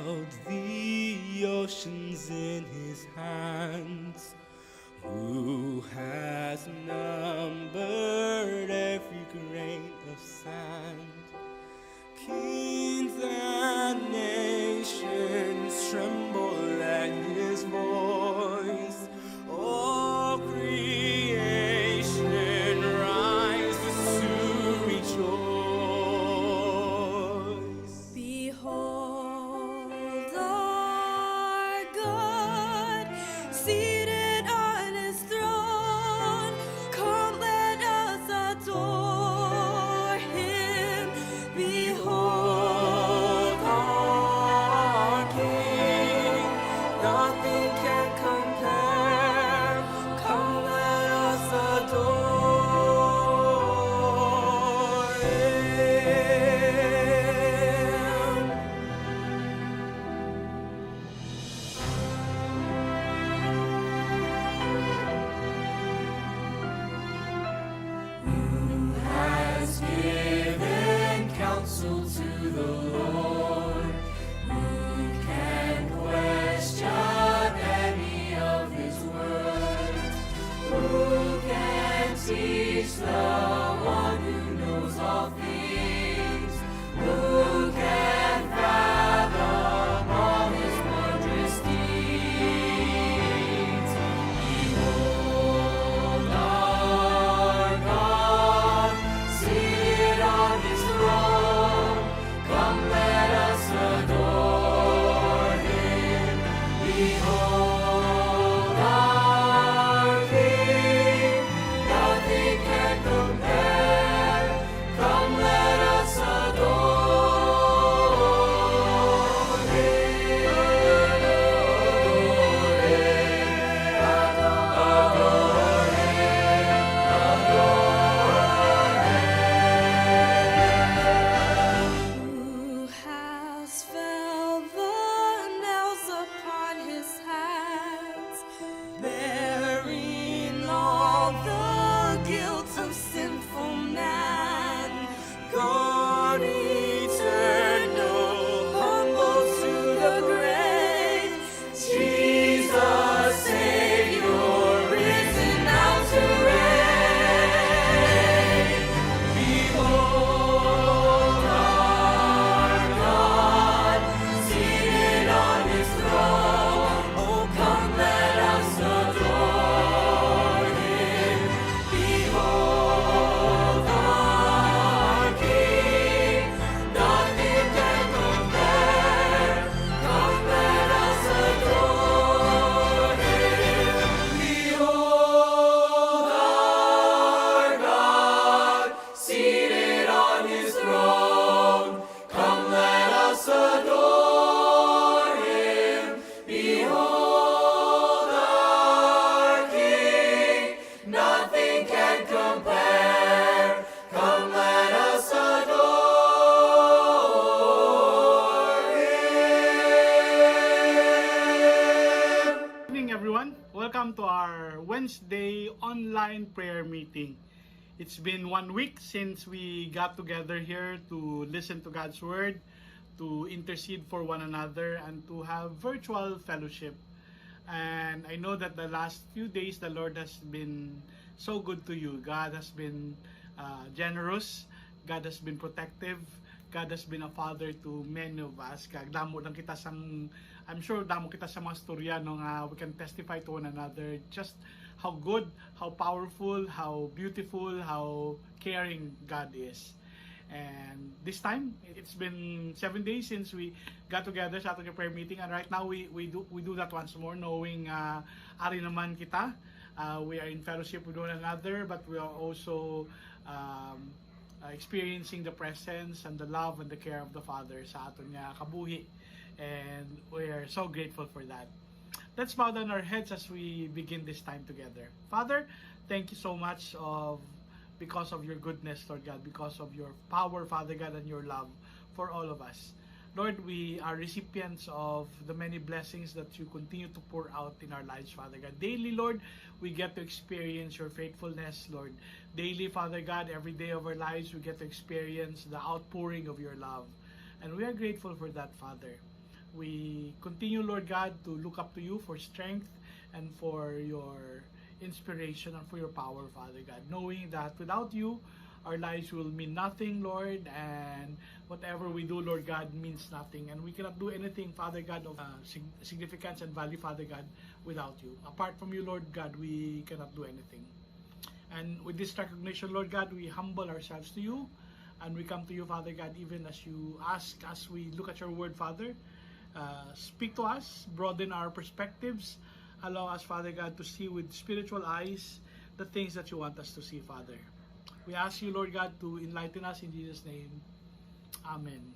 held the oceans in his hands, who has numbered every grain of sand. Kings and nations tremble at his voice. All creation rises to rejoice. Behold our God, seated on his throne. Come, let us adore him. Behold our King, nothing can compare. Come, let us adore him. Who has given counsel to the Lord? Who can question any of his words? Who can teach the one who knows all things? Who can fathom all his wondrous deeds? Behold our God, seated on his throne. Come, let us adore him. Behold our King, nothing can compare. Come, let us adore him. Adore who has felt the nails upon his hands, bearing all the guilt of sinful man. God eternal, humble to the grave. Jesus, Savior, risen now to reign. Behold our God, seated on his throne. Oh, come, let us adore him. Behold our King, nothing can compare. Come, let us adore him. Behold our God, seated on his throne. Come, let us adore him. Behold our King, nothing can compare. Come, let us adore him. Good evening, everyone. Welcome to our Wednesday online prayer meeting. It's been 1 week since we got together here to listen to God's Word, to intercede for one another, and to have virtual fellowship. And I know that the last few days, the Lord has been so good to you. God has been generous. God has been protective. God has been a father to many of us. Damo lang kita sang, I'm sure damo kita sa mga storya no, nga we can testify to one another just how good, how powerful, how beautiful, how caring God is. And this time, it's been 7 days since we got together sa ating prayer meeting, and right now we do that once more, knowing ari naman kita. We are in fellowship with one another, but we are also experiencing the presence and the love and the care of the Father sa aton nga kabuhi, and we are so grateful for that. Let's bow down our heads as we begin this time together. Father, thank you so much because of your goodness, Lord God, because of your power, Father God, and your love for all of us. Lord, we are recipients of the many blessings that you continue to pour out in our lives, Father God. Daily, Lord, we get to experience your faithfulness, Lord. Daily, Father God, every day of our lives, we get to experience the outpouring of your love. And we are grateful for that, Father. We continue, Lord God, to look up to you for strength and for your inspiration and for your power, Father God, knowing that without you, our lives will mean nothing, Lord, and whatever we do, Lord God, means nothing. And we cannot do anything, Father God, of significance and value, Father God, without you. Apart from you, Lord God, we cannot do anything. And with this recognition, Lord God, we humble ourselves to you, and we come to you, Father God, even as you ask, as we look at your word, Father. Speak to us, broaden our perspectives, allow us, Father God, to see with spiritual eyes the things that you want us to see, Father. We ask you, Lord God, to enlighten us in Jesus' name. Amen.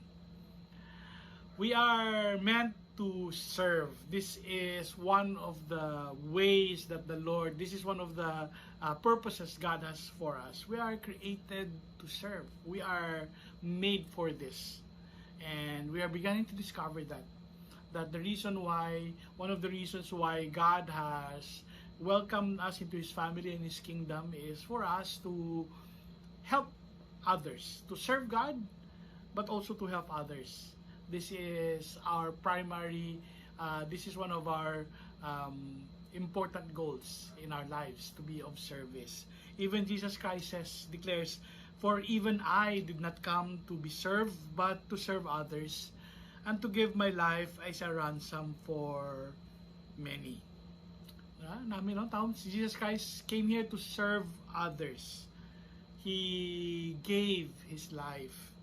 We are meant to serve. This is one of the ways that the Lord, this is one of the purposes God has for us. We are created to serve. We are made for this. And we are beginning to discover that the reason why, one of the reasons why God has welcomed us into His family and His kingdom is for us to help others, to serve God, but also to help others. This is our primary, this is one of our important goals in our lives, to be of service. Even Jesus Christ declares, "For even I did not come to be served, but to serve others, and to give my life as a ransom for many." Jesus Christ came here to serve others. He gave His life.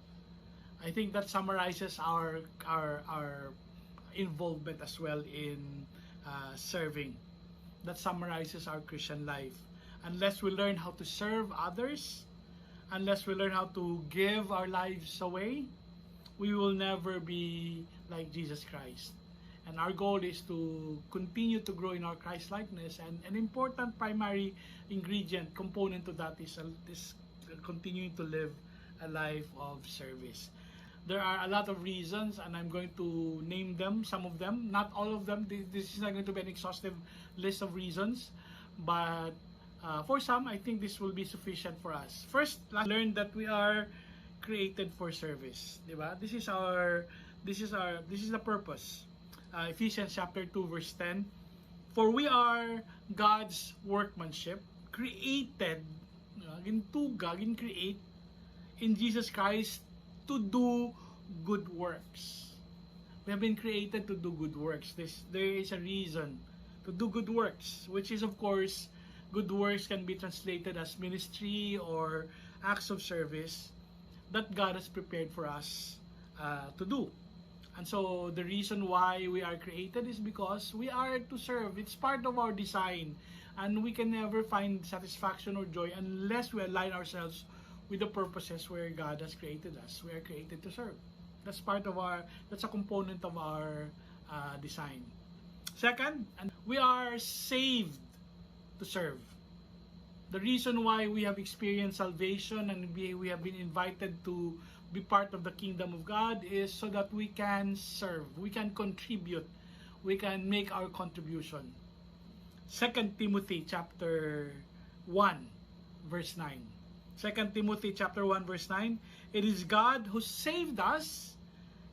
I think that summarizes our involvement as well in serving. That summarizes our Christian life. Unless we learn how to serve others, unless we learn how to give our lives away, we will never be like Jesus Christ. And our goal is to continue to grow in our Christ-likeness. And an important primary ingredient, component to that is continuing to live a life of service. There are a lot of reasons, and I'm going to name them, some of them, not all of them. This is not going to be an exhaustive list of reasons, but for some, I think this will be sufficient for us. First, let's learn that we are created for service, diba? This is the purpose. Ephesians chapter 2 verse 10. For we are God's workmanship, created, create in Jesus Christ to do good works. We have been created to do good works. There is a reason to do good works, which is, of course, good works can be translated as ministry or acts of service that God has prepared for us to do. And so the reason why we are created is because we are to serve. It's part of our design, and we can never find satisfaction or joy unless we align ourselves with the purposes where God has created us. We are created to serve. That's a component of our design. Second, we are saved to serve. The reason why we have experienced salvation and we have been invited to be part of the kingdom of God is so that we can serve, we can contribute, we can make our contribution. 2 Timothy chapter 1 verse 9. 2 Timothy chapter 1 verse 9. It is God who saved us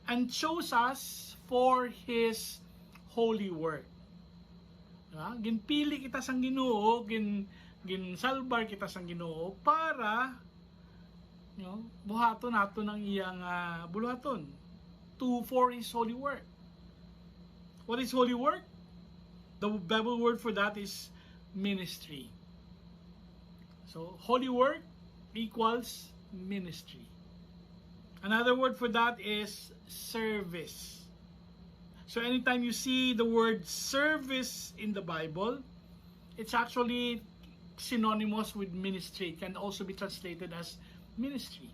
and chose us for His holy work. Ginpili kita sang Ginoo, ginsalbar kita sang Ginoo para buhaton nato ng iyang buluhaton for His holy work. What is holy work? The Bible word for that is ministry. So holy work equals ministry. Another word for that is service. So anytime you see the word service in the Bible, it's actually synonymous with ministry. It can also be translated as ministry.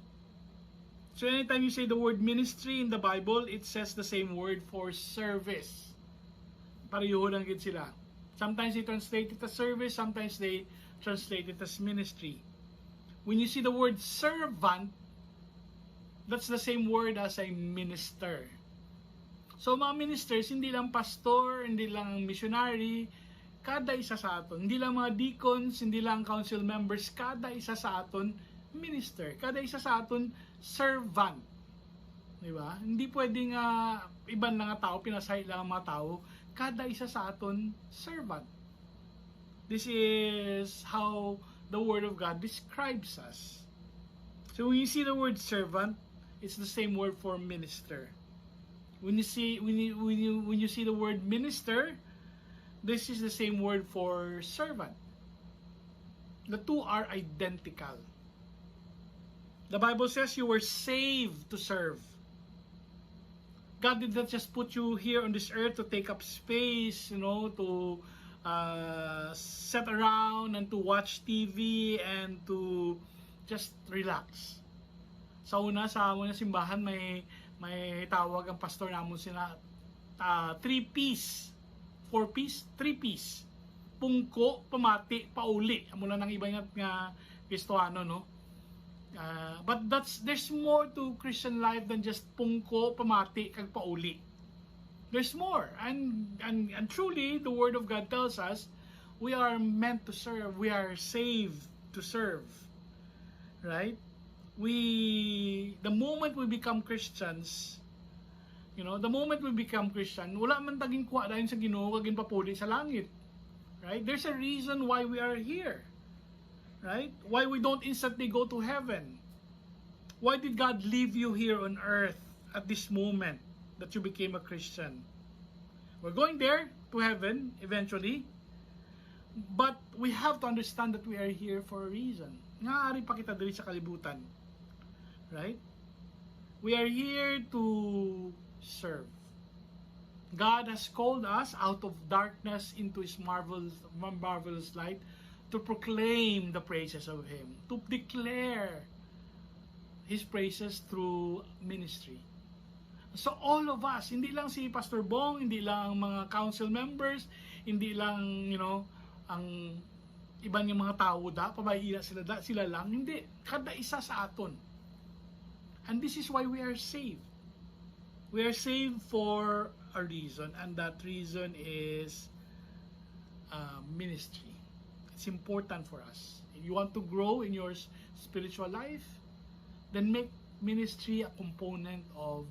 So anytime you say the word ministry in the Bible, it says the same word for service. Parehon lang gid sila. Sometimes they translate it as service, sometimes they translate it as ministry. When you see the word servant, that's the same word as a minister. So mga ministers, hindi lang pastor, hindi lang missionary, kada isa sa aton. Hindi lang mga deacons, hindi lang council members, kada isa sa aton minister. Kada isa sa aton servant. Di ba? Hindi pwedeng iban lang ang tao, pinasahit lang ang mga tao. Kada isa sa aton, servant. This is how the Word of God describes us. So when you see the word servant, it's the same word for minister. When you see the word minister, this is the same word for servant. The two are identical. The Bible says you were saved to serve. God did not just put you here on this earth to take up space, to sit around and to watch TV and to just relax. Sa una simbahan may tawag ang pastor namon sila 3Ps, 4Ps, 3Ps. Pungko, pamati, pauli. Amo na nang iba nga Kristohano, no? But there's more to Christian life than just pungko, pamati, kag pauli. There's more, and truly the Word of God tells us we are meant to serve. We are saved to serve, right? The moment we become Christians, the moment we become Christian, wala man taging kuha dahil sa Ginoo kag papuli sa langit, right? There's a reason why we are here. Right? Why we don't instantly go to heaven? Why did God leave you here on earth at this moment that you became a Christian? We're going there to heaven eventually, but we have to understand that we are here for a reason. Ngaari pa kita diri sa kalibutan. Right? We are here to serve. God has called us out of darkness into His marvelous light, to proclaim the praises of Him, to declare His praises through ministry. So all of us, hindi lang si Pastor Bong, hindi lang mga council members, hindi lang, ang iban yung mga tao pabayira sila lang, hindi. Kada isa sa aton. And this is why we are saved. We are saved for a reason, and that reason is ministry. It's important for us. If you want to grow in your spiritual life, then make ministry a component of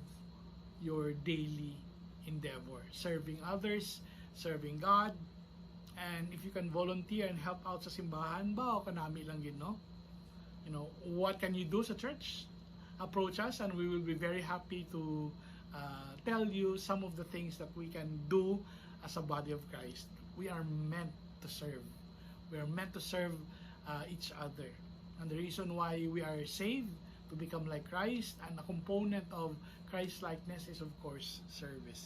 your daily endeavor. Serving others, serving God, and if you can volunteer and help out sa simbahan, o kanami lang yun, no? What can you do sa church? Approach us and we will be very happy to tell you some of the things that we can do as a body of Christ. We are meant to serve. We are meant to serve each other. And the reason why we are saved, to become like Christ, and a component of Christ-likeness is of course service.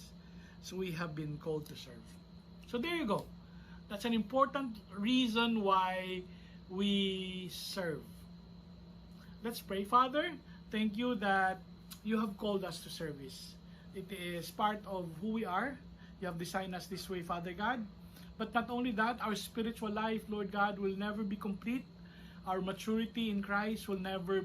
So we have been called to serve. So there you go. That's an important reason why we serve. Let's pray. Father, thank you that you have called us to service. It is part of who we are. You have designed us this way, Father God. But not only that, our spiritual life, Lord God, will never be complete. Our maturity in Christ will never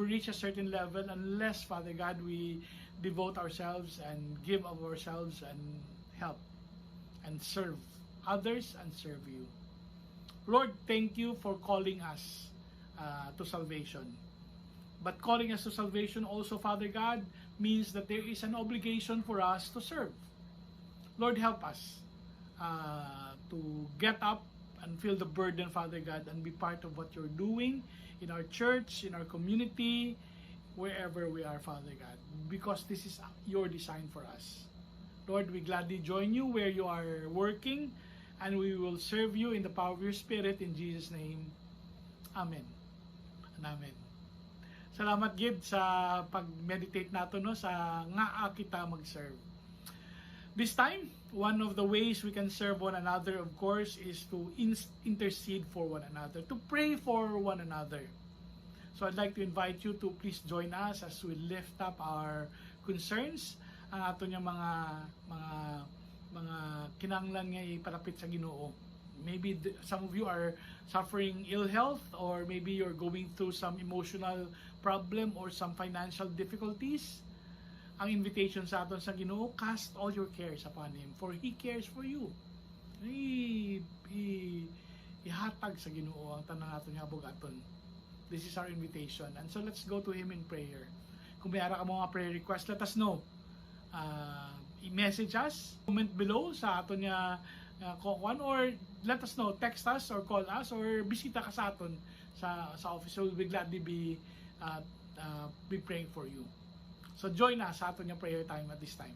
reach a certain level unless, Father God, we devote ourselves and give of ourselves and help and serve others and serve you. Lord, thank you for calling us to salvation. But calling us to salvation also, Father God, means that there is an obligation for us to serve. Lord, help us to get up and feel the burden, Father God, and be part of what you're doing in our church, in our community, wherever we are, Father God, because this is your design for us. Lord, we gladly join you where you are working, and we will serve you in the power of your Spirit, in Jesus' name. Amen. And amen. Salamat, Gid, sa pag-meditate nato, no, sa nga kita mag-serve. This time, one of the ways we can serve one another, of course, is to intercede for one another, to pray for one another. So I'd like to invite you to please join us as we lift up our concerns, ang ato niya mga kinanglan nga ipalapit sa Ginoo. Maybe some of you are suffering ill health, or maybe you're going through some emotional problem or some financial difficulties. Ang invitation sa aton sa Ginoo, cast all your cares upon Him, for He cares for you. Ihatag sa Ginoo ang tanang aton nga bugaton. This is our invitation. And so let's go to Him in prayer. kung may ara ka mga prayer request, let us know. I-message us, comment below sa aton niya kukuan, or let us know, text us or call us or bisita ka sa aton sa office. So we'll gladly be praying for you. So join us sa aton niya prayer time at this time.